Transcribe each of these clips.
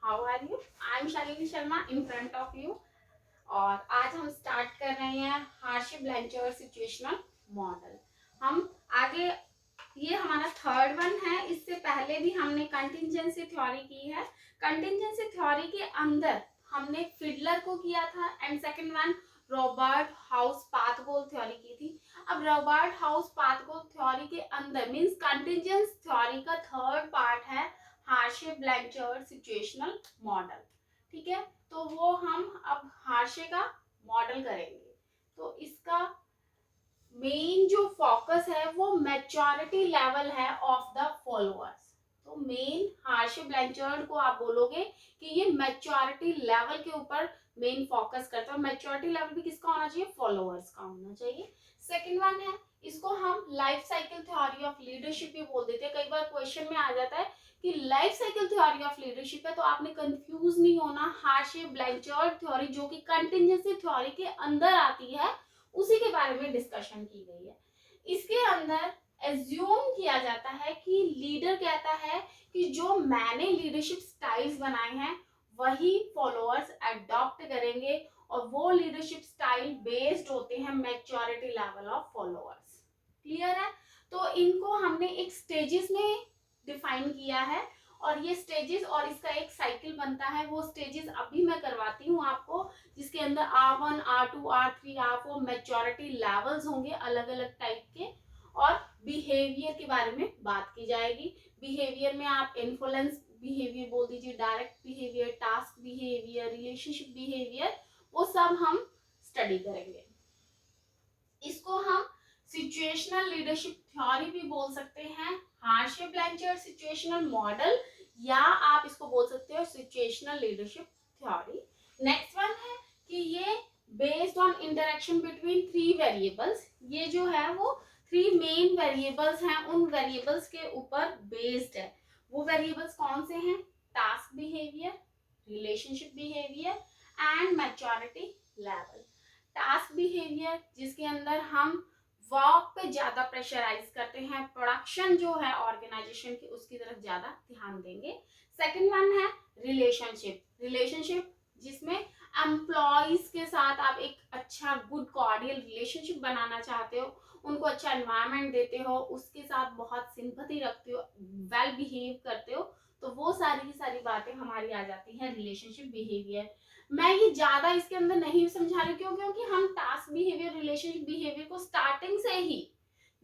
How are you? I am Shalini Sharma in front of you. और आज हम स्टार्ट कर रहे हैं हार्शिप ब्लेंचर सिचुएशनल मॉडल। हम आगे, ये हमारा थर्ड वन है। इससे पहले भी हमने कंटिंजेंसी थ्योरी की है। कंटिंजेंसी थ्योरी के अंदर हमने फिडलर को किया था and second one Robert House path goal theory की थी। अब रॉबर्ट हाउस पाथगोल थ्योरी के अंदर मींस कंटिंजेंस थ्योरी का थर्ड पार्ट है हार्शे ब्लेंचर सिचुएशनल मॉडल। ठीक है, तो वो हम अब हार्शे का मॉडल करेंगे। तो इसका मेन जो फोकस है वो मैच्योरिटी लेवल है ऑफ द फॉलोअर्स। तो मेन हार्शे ब्लेंचर्ड को आप बोलोगे कि ये मैच्योरिटी लेवल के ऊपर मेन फोकस करता है। मैच्योरिटी लेवल भी किसका होना चाहिए? फॉलोअर्स का होना चाहिए। सेकंड वन है, इसको हम life cycle theory of leadership भी बोल देते हैं। कई बार क्वेश्चन में आ जाता है कि life cycle theory of leadership है, तो आपने कंफ्यूज नहीं होना। हार्शे ब्लेंचर्ड थ्योरी जो कि कंटिंजेंसी थ्योरी के अंदर आती है, उसी के बारे में डिस्कशन की गई है। इसके अंदर एज्यूम किया जाता है कि लीडर कहता है कि जो मैंने लीडरशिप स्टाइल्स बनाए हैं वही फॉलोअर्स अडॉप्ट करेंगे, और वो लीडरशिप स्टाइल बेस्ड होते हैं maturity level of followers. Clear है? तो इनको हमने एक स्टेजेस में डिफाइन किया है, और ये स्टेजेस और इसका एक साइकिल बनता है। वो स्टेजेस अभी मैं करवाती हूँ आपको, जिसके अंदर R1, R2, R3, R4 maturity levels होंगे अलग अलग टाइप के, और बिहेवियर के बारे में बात की जाएगी। बिहेवियर में आप इन्फ्लुएंस बिहेवियर बोल दीजिए, direct behaviour, task behaviour, relationship behaviour, वो सब हम स्टडी करेंगे। इसको हम सिचुएशनल लीडरशिप थ्योरी भी बोल सकते हैं, हार्शे ब्लेंचर सिचुएशनल मॉडल, या आप इसको बोल सकते हो situational leadership theory. Next one है कि ये based on interaction between three variables. ये जो है वो थ्री मेन वेरिएबल्स हैं, उन वेरिएबल्स के ऊपर बेस्ड है। वो वेरिएबल्स कौन से हैं? Task behaviour, relationship behaviour and maturity level. Task behaviour जिसके अंदर हम वर्क पे ज्यादा प्रेशराइज करते हैं, प्रोडक्शन जो है ऑर्गेनाइजेशन की उसकी तरफ ज्यादा ध्यान देंगे। सेकंड वन है रिलेशनशिप। रिलेशनशिप जिसमें एम्प्लॉयज के साथ आप एक अच्छा गुड कॉर्डियल रिलेशनशिप बनाना चाहते हो, उनको अच्छा एनवायरनमेंट देते हो, उसके साथ बहुत सिंपैथी रखते हो, वेल बिहेव करते हो, तो वो सारी की सारी बातें हमारी आ जाती हैं रिलेशनशिप बिहेवियर। मैं ये ज्यादा इसके अंदर नहीं समझा रही, क्यों? क्योंकि हम टास्क बिहेवियर, रिलेशनशिप बिहेवियर को स्टार्टिंग से ही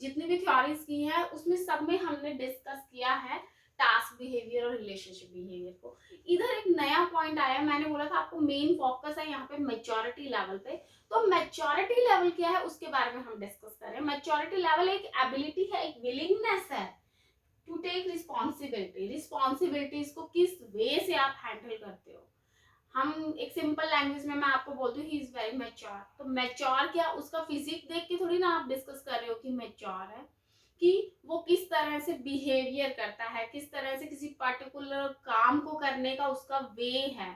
जितनी भी थ्योरीज की है उसमें सब में हमने डिस्कस किया है टास्क बिहेवियर और रिलेशनशिप बिहेवियर को। इधर एक नया पॉइंट आया, मैंने बोला था आपको मेन फोकस है यहाँ पे मैच्योरिटी लेवल पे। तो मैच्योरिटी लेवल क्या है उसके बारे में हम डिस्कस करें। मैच्योरिटी लेवल एक एबिलिटी है, एक विलिंगनेस है टू टेक रिस्पॉन्सिबिलिटी। रिस्पॉन्सिबिलिटीज को किस वे से आप हैंडल करते हो। हम एक सिंपल लैंग्वेज में मैं आपको बोलती हूँ ही इज वेरी मैच्योर। तो मैच्योर क्या, उसका फिजिक देख के थोड़ी ना आप डिस्कस कर रहे हो कि मैच्योर है, कि वो किस तरह से बिहेवियर करता है, किस तरह से किसी पर्टिकुलर काम को करने का उसका वे है।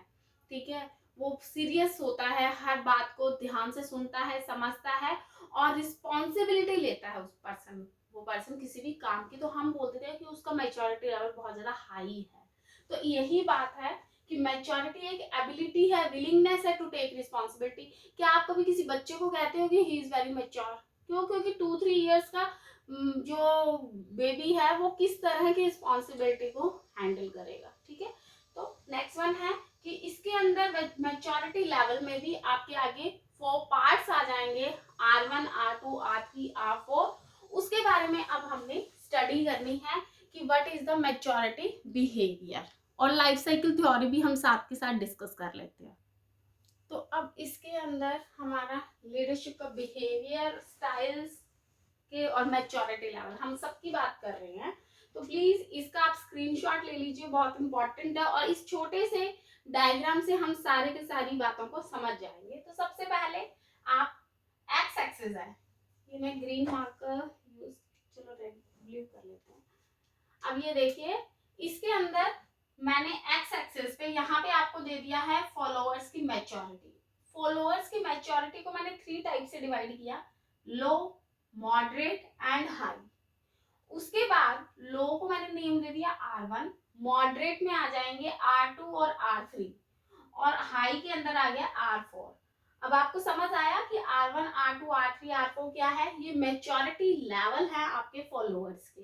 ठीक है, वो सीरियस होता है, हर बात को ध्यान से सुनता है, समझता है, और रिस्पॉन्सिबिलिटी लेता है उस पर्सन, वो पर्सन किसी भी काम की। तो हम बोलते थे कि उसका मैच्योरिटी लेवल बहुत ज्यादा हाई है। तो यही बात है कि मैच्योरिटी एक एबिलिटी है, विलिंगनेस है टू टेक रिस्पॉन्सिबिलिटी। क्या आप कभी किसी बच्चे को कहते हो कि ही इज वेरी मैच्योर? क्यों? क्योंकि 2-3 इयर्स का जो बेबी है वो किस तरह की रिस्पॉन्सिबिलिटी को हैंडल करेगा। ठीक है, तो नेक्स्ट वन है कि इसके अंदर मैच्योरिटी लेवल में भी आपके आगे 4 पार्ट्स आ जाएंगे, R1, R2, R3, R4। उसके बारे में अब हमने स्टडी करनी है कि what is the maturity behaviour, और लाइफ साइकिल थ्योरी भी हम साथ के साथ डिस्कस कर लेते हैं। तो अब इसके अंदर हमारा लीडरशिप का बिहेवियर, स्टाइल्स के और मैच्योरिटी लेवल हम सबकी बात कर रहे हैं। तो प्लीज इसका आप स्क्रीनशॉट ले लीजिए, बहुत इंपॉर्टेंट है, और इस छोटे से डायग्राम से हम सारे के सारी बातों को समझ जाएंगे। तो सबसे पहले आप एक्स एक्सिस है, ये मैं ग्रीन मार्कर यूज, चलो रेड ब्लू कर लेते हैं। अब ये देखिए, इसके अंदर मैंने एक्स एक्सिस पे यहाँ पे आपको दे दिया है फॉलोअर्स की मैच्योरिटी। फॉलोअर्स की मैच्योरिटी को मैंने 3 टाइप से डिवाइड किया, लो, मॉडरेट एंड हाई। उसके बाद लो को मैंने नेम दे दिया R1, मॉडरेट में आ जाएंगे R2 और R3, और हाई के अंदर आ गया R4। अब आपको समझ आया कि R1, R2, R3, R4 क्या है? ये मैच्योरिटी लेवल है आपके फॉलोअर्स के।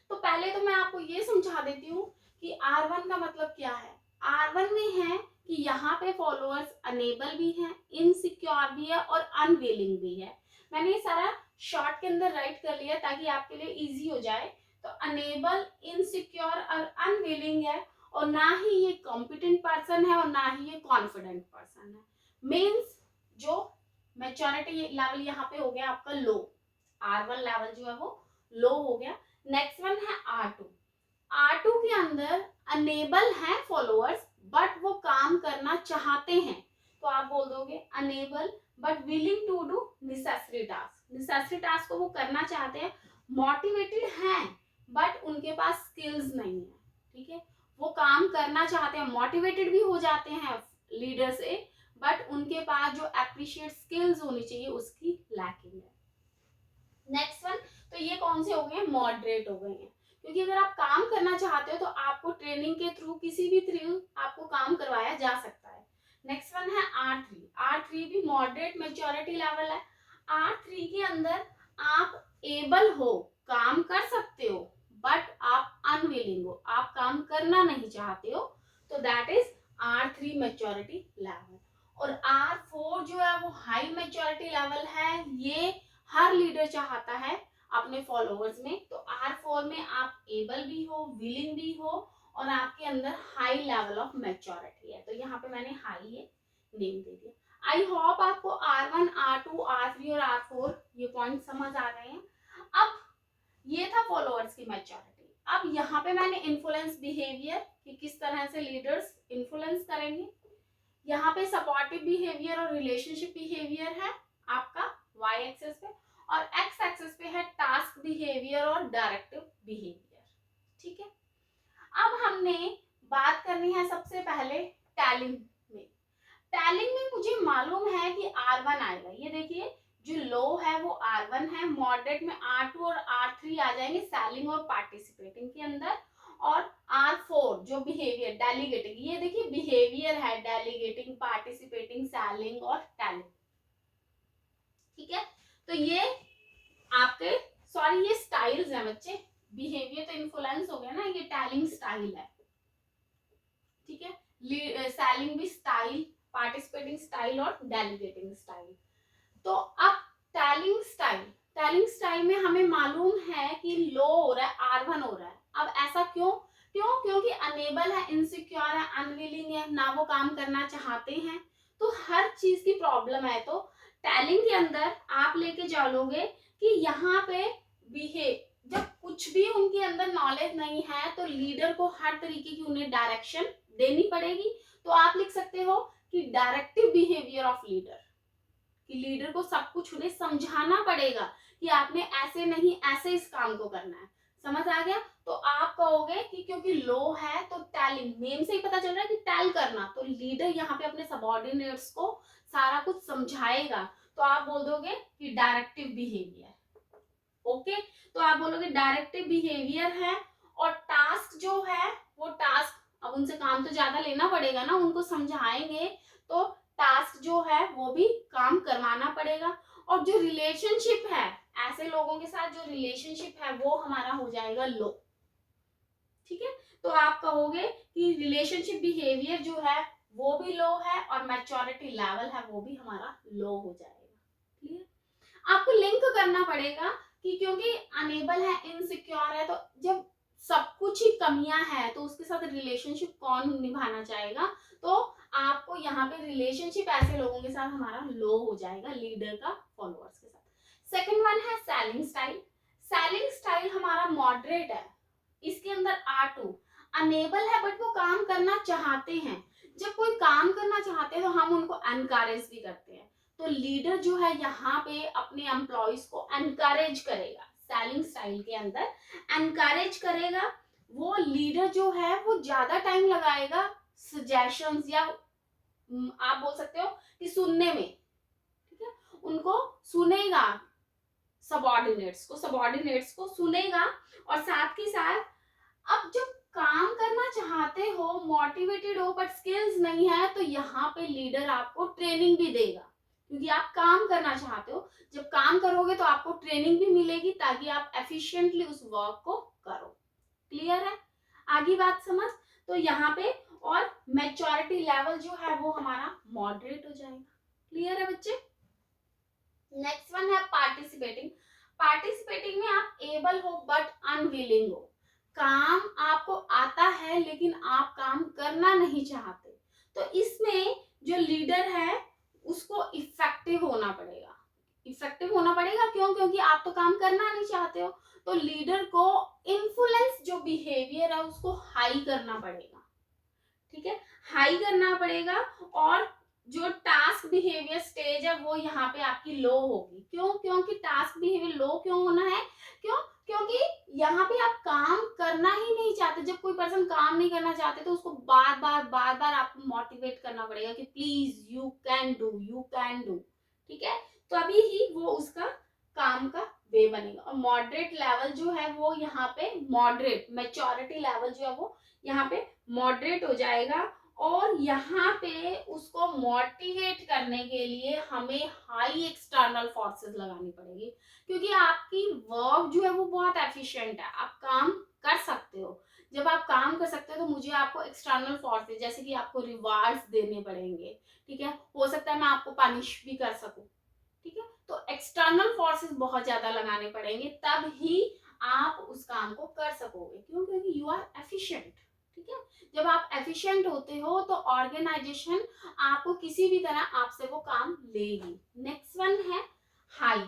तो पहले तो मैं आपको ये समझा देती हूँ कि R1 का मतलब क्या है। R1 में है कि यहाँ पे फॉलोअर्स अनेबल भी हैं, इनसिक्योर भी है और अनविलिंग भी है। मैंने ये सारा शॉर्ट के अंदर राइट कर लिया ताकि आपके लिए इजी हो जाए। तो अनेबल, इनसिक्योर और अनविलिंग है, और ना ही ये कॉम्पिटेंट पर्सन है और ना ही ये कॉन्फिडेंट पर्सन है। मीन्स जो मैच्योरिटी लेवल यहाँ पे हो गया आपका लो, R1 लेवल जो है वो लो हो गया। नेक्स्ट वन है R2। R2 के अंदर अनेबल है फॉलोअर्स बट वो काम करना चाहते हैं, तो आप बोल दोगे unable but willing to do necessary task. Necessary task को वो करना चाहते हैं, मोटिवेटेड हैं बट उनके पास स्किल्स नहीं है। ठीक है, वो काम करना चाहते हैं, मोटिवेटेड भी हो जाते हैं लीडर से, बट उनके पास जो अप्रिशिएट स्किल्स होनी चाहिए उसकी लैकिंग है। नेक्स्ट वन, तो ये कौन से हो गए? मॉडरेट हो गए हैं, क्योंकि अगर आप काम करना चाहते हो तो आपको ट्रेनिंग के थ्रू, किसी भी थ्रू आपको काम करवाया जा सकता है। नेक्स्ट वन है R3। R3 भी मॉडरेट मैच्योरिटी लेवल है। R3 के अंदर आप एबल हो, काम कर सकते हो, बट आप अनविलिंग हो, आप काम करना नहीं चाहते हो, तो that is R3 maturity level. और R4 जो है वो हाई मैच्योरिटी लेवल है। ये हर लीडर चाहता है अपने फॉलोअर्स में। तो R4 में आप एबल भी हो, विलिंग भी हो, और आपके अंदर हाई लेवल ऑफ मैच्योरिटी है। तो यहाँ पे मैंने हाई ये नेम दे दिया। आई होप आपको R1, R2, R3 और R4 ये पॉइंट समझ आ गए हैं। अब ये था फॉलोअर्स की मैच्योरिटी। अब यहाँ पे मैंने इन्फ्लुएंस बिहेवियर कि किस तरह से लीडर्स इन्फ्लुएंस करेंगे। यहाँ पे सपोर्टिव बिहेवियर और रिलेशनशिप बिहेवियर है आपका y एक्सेस पे, और x एक्सेस पे है टास्क बिहेवियर और डायरेक्टिव बिहेवियर। ठीक है, अब हमने बात करनी है सबसे पहले टैलिंग में। टैलिंग में मुझे मालूम है कि R1 आएगा। ये देखिए, जो लो है वो R1 है, मॉडरेट में R2 और R3 आ जाएंगे सेलिंग और पार्टिसिपेटिंग के अंदर, और R4 जो बिहेवियर डेलीगेटिंग, ये देखिए बिहेवियर है डेलीगेटिंग, पार्टिसिपेटिंग, सेलिंग और टैलिंग। ठीक है, तो ये आपके, सॉरी ये स्टाइल्स हैं बच्चे, बिहेवियर तो इन्फ्लुएंस हो गया ना, ये टैलिंग स्टाइल है। ठीक है, सेलिंग भी स्टाइल, पार्टिसिपेटिंग स्टाइल और डेलीगेटिंग स्टाइल। तो अब टैलिंग स्टाइल में हमें मालूम है कि लो हो रहा है, R1 हो रहा है। अब ऐसा क्यों? क्योंकि अनेबल है, इनसिक्योर है, अनविलिंग है, ना वो काम करना चाहते हैं। तो हर चीज की प्रॉब्लम है। तो टैलिंग के अंदर आप लेके चलोगे कि यहाँ पे जब कुछ भी उनके अंदर नॉलेज नहीं है तो लीडर को हर तरीके की उन्हें डायरेक्शन देनी पड़ेगी। तो आप लिख सकते हो कि डायरेक्टिव बिहेवियर ऑफ लीडर, कि लीडर को सब कुछ उन्हें समझाना पड़ेगा कि आपने ऐसे नहीं ऐसे इस काम को करना है। समझ आ गया? तो आप कहोगे कि क्योंकि लो है तो टैलिंग, नेम से ही पता चल रहा है कि टैल करना, तो लीडर यहाँ पे अपने सबऑर्डिनेट्स को सारा कुछ समझाएगा। तो आप बोल दोगे कि डायरेक्टिव बिहेवियर। ओके, तो आप बोलोगे डायरेक्टिव बिहेवियर है, और टास्क जो है वो टास्क, अब उनसे काम तो ज्यादा लेना पड़ेगा ना, उनको समझाएंगे तो टास्क जो है वो भी काम करवाना पड़ेगा। और जो रिलेशनशिप है, ऐसे लोगों के साथ जो रिलेशनशिप है वो हमारा हो जाएगा लो। ठीक है, तो आप कहोगे कि रिलेशनशिप बिहेवियर जो है वो भी लो है, और मैच्योरिटी लेवल है वो भी हमारा लो हो जाएगा। क्लियर? आपको लिंक करना पड़ेगा कि क्योंकि अनेबल है, इनसिक्योर है, तो जब सब कुछ ही कमियां हैं तो उसके साथ रिलेशनशिप कौन निभाना चाहेगा। तो आपको यहाँ पे रिलेशनशिप ऐसे लोगों के साथ हमारा लो हो जाएगा, लीडर का फॉलोअर्स के साथ। सेकंड वन है सेलिंग स्टाइल। सेलिंग स्टाइल हमारा मॉडरेट है, इसके अंदर R2 अनेबल है बट वो काम करना चाहते हैं। जब कोई काम करना चाहते हैं तो हम उनको एनकरेज भी करते हैं। तो लीडर जो है यहाँ पे अपने एम्प्लॉयज को एनकरेज करेगा, सेलिंग स्टाइल के अंदर एनकरेज करेगा। वो लीडर जो है वो ज्यादा टाइम लगाएगा सजेशंस, या आप बोल सकते हो कि सुनने में। ठीक है, उनको सुनेगा, सबऑर्डिनेट्स को सुनेगा, और साथ ही साथ अब जब काम करना चाहते हो, मोटिवेटेड हो, बट स्किल्स नहीं है, तो यहाँ पे लीडर आपको ट्रेनिंग भी देगा, क्योंकि आप काम करना चाहते हो। जब काम करोगे तो आपको ट्रेनिंग भी मिलेगी ताकि आप एफिशिएंटली उस वर्क को करो। क्लियर है? आगे बात समझ। तो यहाँ पे और मैच्योरिटी लेवल जो है वो हमारा मॉडरेट हो जाएगा। क्लियर है बच्चे? नेक्स्ट वन है पार्टिसिपेटिंग। पार्टिसिपेटिंग में आप एबल हो बट अनविलिंग हो। काम आपको आता है लेकिन आप काम करना नहीं चाहते, तो इसमें जो लीडर है उसको इफेक्टिव होना पड़ेगा। इफेक्टिव होना पड़ेगा क्यों? क्योंकि आप तो काम करना नहीं चाहते हो, तो लीडर को इन्फ्लुएंस जो बिहेवियर है उसको हाई करना पड़ेगा। ठीक है, हाई करना पड़ेगा। और जो टास्क बिहेवियर स्टेज है वो यहाँ पे आपकी लो होगी। क्यों? क्योंकि टास्क बिहेवियर लो क्यों होना है? क्यों? क्योंकि यहाँ पे आप काम करना ही नहीं चाहते। जब कोई पर्सन काम नहीं करना चाहते तो उसको बार बार आपको मोटिवेट करना पड़ेगा कि please you can do, you can do. ठीक है, तो अभी ही वो उसका काम का वे बनेगा। और मॉडरेट लेवल जो है वो यहाँ पे मॉडरेट, मैच्योरिटी लेवल जो है वो यहाँ पे मॉडरेट हो जाएगा। और यहाँ पे उसको मोटिवेट करने के लिए हमें हाई एक्सटर्नल फोर्सेस लगानी पड़ेगी, क्योंकि आपकी वर्क जो है वो बहुत एफिशिएंट है, आप काम कर सकते हो। जब आप काम कर सकते हो तो मुझे आपको एक्सटर्नल फोर्सेस, जैसे कि आपको रिवार्ड्स देने पड़ेंगे। ठीक है, हो सकता है मैं आपको पनिश भी कर सकूं। ठीक है, तो एक्सटर्नल फोर्सेस बहुत ज्यादा लगाने पड़ेंगे, तब ही आप उस काम को कर सकोगे। क्यों? क्योंकि यू आर एफिशिएंट। ठीक है, जब आप एफिशिएंट होते हो तो ऑर्गेनाइजेशन आपको किसी भी तरह आपसे वो काम लेगी। नेक्स्ट वन है हाई।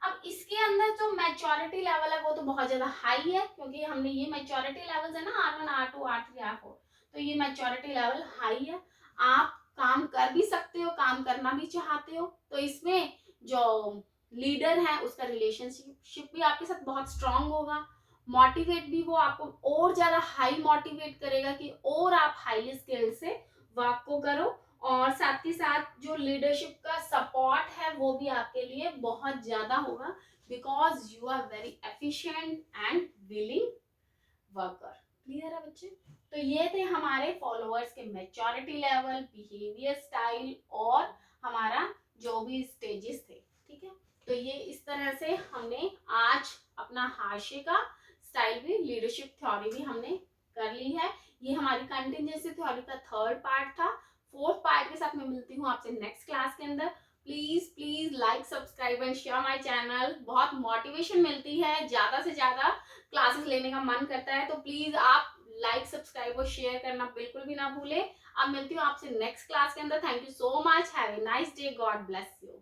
अब इसके अंदर जो मैच्योरिटी लेवल है वो तो बहुत ज्यादा हाई है, क्योंकि हमने ये मैच्योरिटी लेवल्स है ना, R1 R2 R3 R4, तो ये मैच्योरिटी लेवल हाई है। आप काम कर भी सकते हो, काम करना भी चाहते हो, तो इसमें जो लीडर है उसका रिलेशनशिप भी आपके साथ बहुत स्ट्रांग होगा। मोटिवेट भी वो आपको और ज्यादा हाई मोटिवेट करेगा कि और आप हाईली स्किल से वर्क को करो। और साथ ही साथ जो लीडरशिप का सपोर्ट है वो भी आपके लिए बहुत ज्यादा होगा, because you are very efficient and willing worker. Clear है बच्चे? तो ये थे हमारे फॉलोअर्स के मैच्योरिटी लेवल, बिहेवियर स्टाइल और हमारा जो भी स्टेजेस थे। ठीक है, तो ये इस तरह से हमने आज अपना हाशिए का स्टाइल भी, लीडरशिप थ्योरी भी हमने कर ली है। ये हमारी कंटिजेंसी थ्योरी का थर्ड पार्ट था। फोर्थ पार्ट के साथ मैं मिलती हूँ आपसे नेक्स्ट क्लास के अंदर। Please please like, subscribe and share my channel. बहुत मोटिवेशन मिलती है, ज्यादा से ज्यादा क्लासेस लेने का मन करता है, तो प्लीज आप लाइक, सब्सक्राइब और शेयर करना बिल्कुल भी ना भूले। अब मिलती हूँ आपसे नेक्स्ट क्लास के अंदर। Thank you so much, have a nice day, God bless you.